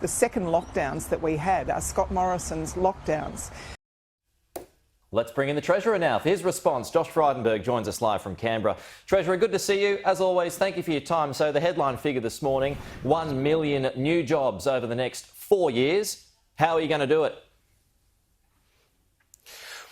The second lockdowns that we had are Scott Morrison's lockdowns. Let's bring in the Treasurer now for his response. Josh Frydenberg joins us live from Canberra. Treasurer, good to see you. As always, thank you for your time. So the headline figure this morning, 1 million new jobs over the next 4 years. How are you going to do it?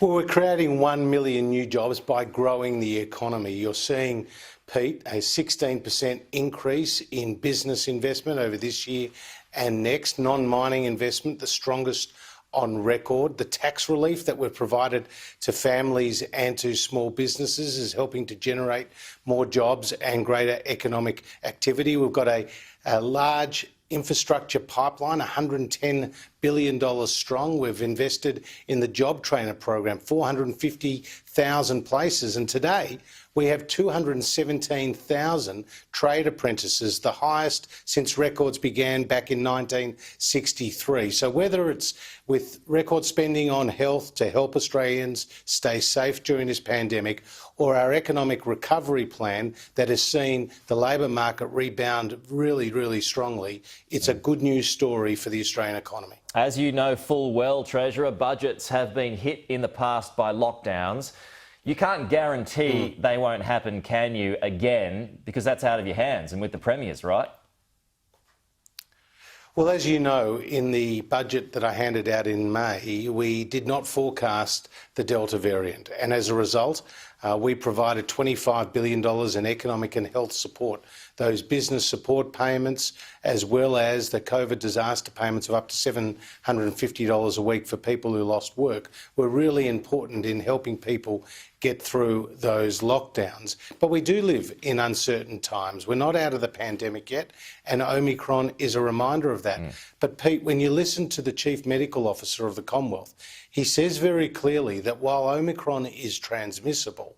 Well, we're creating 1 million new jobs by growing the economy. You're seeing, Pete, a 16% increase in business investment over this year and next. Non-mining investment, the strongest on record. The tax relief that we've provided to families and to small businesses is helping to generate more jobs and greater economic activity. We've got a large infrastructure pipeline, $110 billion strong. We've invested in the Job Trainer program, 450,000 places. And today we have 217,000 trade apprentices, the highest since records began back in 1963. So whether it's with record spending on health to help Australians stay safe during this pandemic, or our economic recovery plan that has seen the labour market rebound really, really strongly, it's a good news story for the Australian economy. As you know full well, Treasurer, budgets have been hit in the past by lockdowns. You can't guarantee they won't happen, can you, again, because that's out of your hands and with the Premiers, right? Well, as you know, in the budget that I handed out in May, we did not forecast the Delta variant. And as a result, we provided $25 billion in economic and health support, those business support payments, as well as the COVID disaster payments of up to $750 a week for people who lost work, were really important in helping people get through those lockdowns. But we do live in uncertain times. We're not out of the pandemic yet, and Omicron is a reminder of that. But Pete, when you listen to the Chief Medical Officer of the Commonwealth, he says very clearly that while Omicron is transmissible,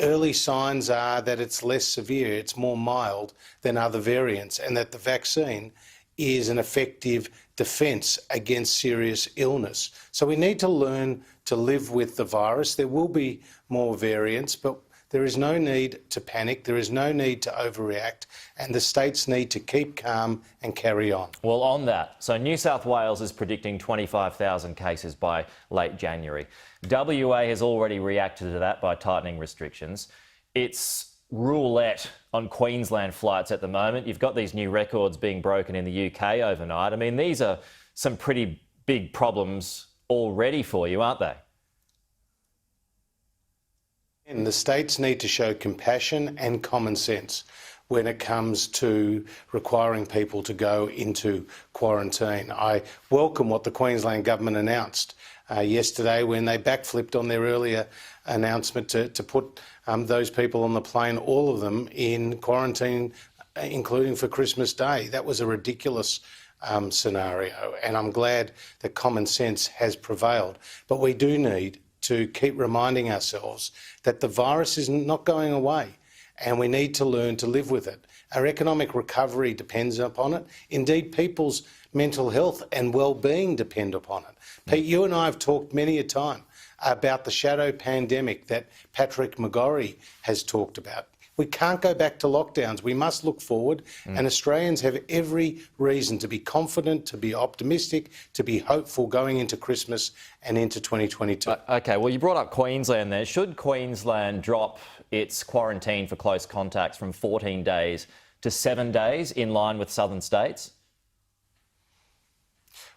early signs are that it's less severe, it's more mild than other variants, and that the vaccine is an effective defence against serious illness. So we need to learn to live with the virus. There will be more variants, but there is no need to panic, there is no need to overreact, and the states need to keep calm and carry on. Well, on that, so New South Wales is predicting 25,000 cases by late January. WA has already reacted to that by tightening restrictions. It's roulette on Queensland flights at the moment. You've got these new records being broken in the UK overnight. I mean, these are some pretty big problems already for you, aren't they? And the states need to show compassion and common sense when it comes to requiring people to go into quarantine. I welcome what the Queensland government announced yesterday when they backflipped on their earlier announcement to put those people on the plane, all of them, in quarantine, including for Christmas Day. That was a ridiculous scenario, and I'm glad that common sense has prevailed. But we do need to keep reminding ourselves that the virus is not going away and we need to learn to live with it. Our economic recovery depends upon it. Indeed, people's mental health and well-being depend upon it. Pete, you and I have talked many a time about the shadow pandemic that Patrick McGorry has talked about. We can't go back to lockdowns. We must look forward, and Australians have every reason to be confident, to be optimistic, to be hopeful going into Christmas and into 2022. OK, well, you brought up Queensland there. Should Queensland drop its quarantine for close contacts from 14 days to 7 days in line with southern states?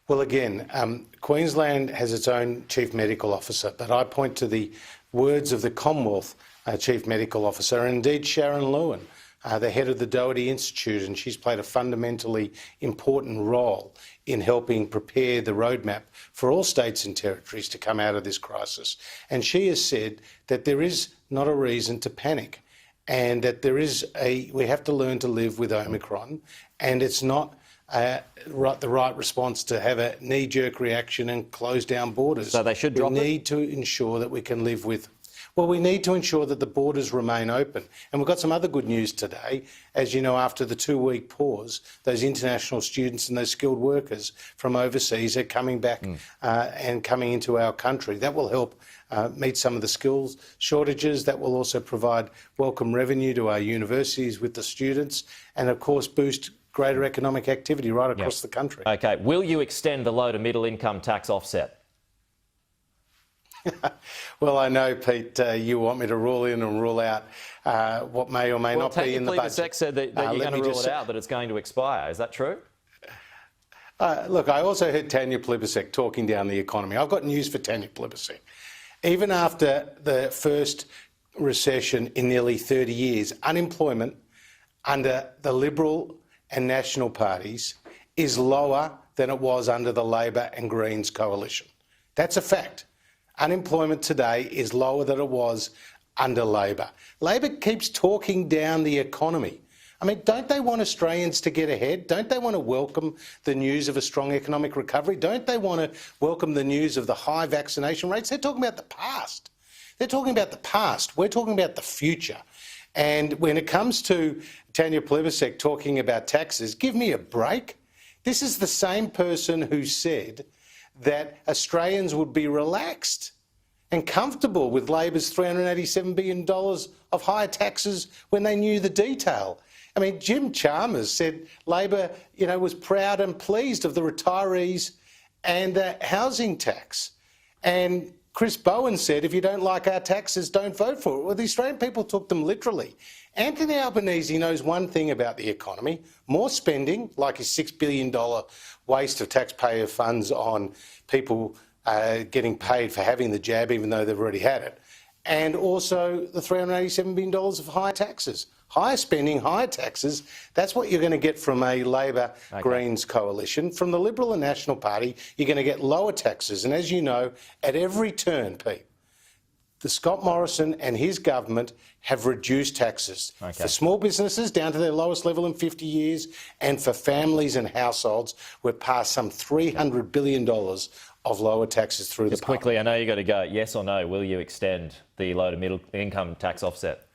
Well, again, Queensland has its own Chief Medical Officer, but I point to the words of the Commonwealth Chief Medical Officer, and indeed Sharon Lewin, the head of the Doherty Institute, and she's played a fundamentally important role in helping prepare the roadmap for all states and territories to come out of this crisis. And she has said that there is not a reason to panic, and that we have to learn to live with Omicron, and it's not the right response to have a knee-jerk reaction and close down borders. So they should drop it? We need to ensure that we can live with. Well, we need to ensure that the borders remain open. And we've got some other good news today. As you know, after the 2-week pause, those international students and those skilled workers from overseas are coming back and coming into our country. That will help meet some of the skills shortages. That will also provide welcome revenue to our universities with the students and, of course, boost greater economic activity right across the country. OK. Will you extend the low to middle income tax offset? Well, I know, Pete, you want me to rule in and rule out what may or may not be in the budget. The said that you're going to rule it out, that it's going to expire. Is that true? Look, I also heard Tanya Plibersek talking down the economy. I've got news for Tanya Plibersek. Even after the first recession in nearly 30 years, unemployment under the Liberal and National parties is lower than it was under the Labor and Greens coalition. That's a fact. Unemployment today is lower than it was under Labor. Labor keeps talking down the economy. I mean, don't they want Australians to get ahead? Don't they want to welcome the news of a strong economic recovery? Don't they want to welcome the news of the high vaccination rates? They're talking about the past. They're talking about the past. We're talking about the future. And when it comes to Tanya Plibersek talking about taxes, give me a break. This is the same person who said that Australians would be relaxed and comfortable with Labor's $387 billion of higher taxes when they knew the detail. I mean, Jim Chalmers said Labor, was proud and pleased of the retirees and the housing tax. And Chris Bowen said, if you don't like our taxes, don't vote for it. Well, the Australian people took them literally. Anthony Albanese knows one thing about the economy: more spending, like his $6 billion waste of taxpayer funds on people getting paid for having the jab, even though they've already had it, and also the $387 billion of higher taxes. Higher spending, higher taxes, that's what you're going to get from a Labor-Greens coalition. From the Liberal and National Party, you're going to get lower taxes. And as you know, at every turn, Pete, the Scott Morrison and his government have reduced taxes for small businesses down to their lowest level in 50 years, and for families and households, we're past some $300 billion of lower taxes through Just the quickly, I know you've got to go. Yes or no, will you extend the low to middle income tax offset?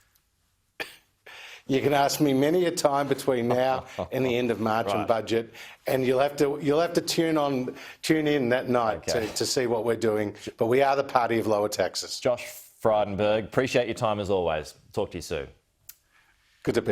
You can ask me many a time between now and the end of March on budget, and you'll have to tune in that night to see what we're doing. But we are the party of lower taxes. Josh Frydenberg, appreciate your time as always. Talk to you soon. Good to be.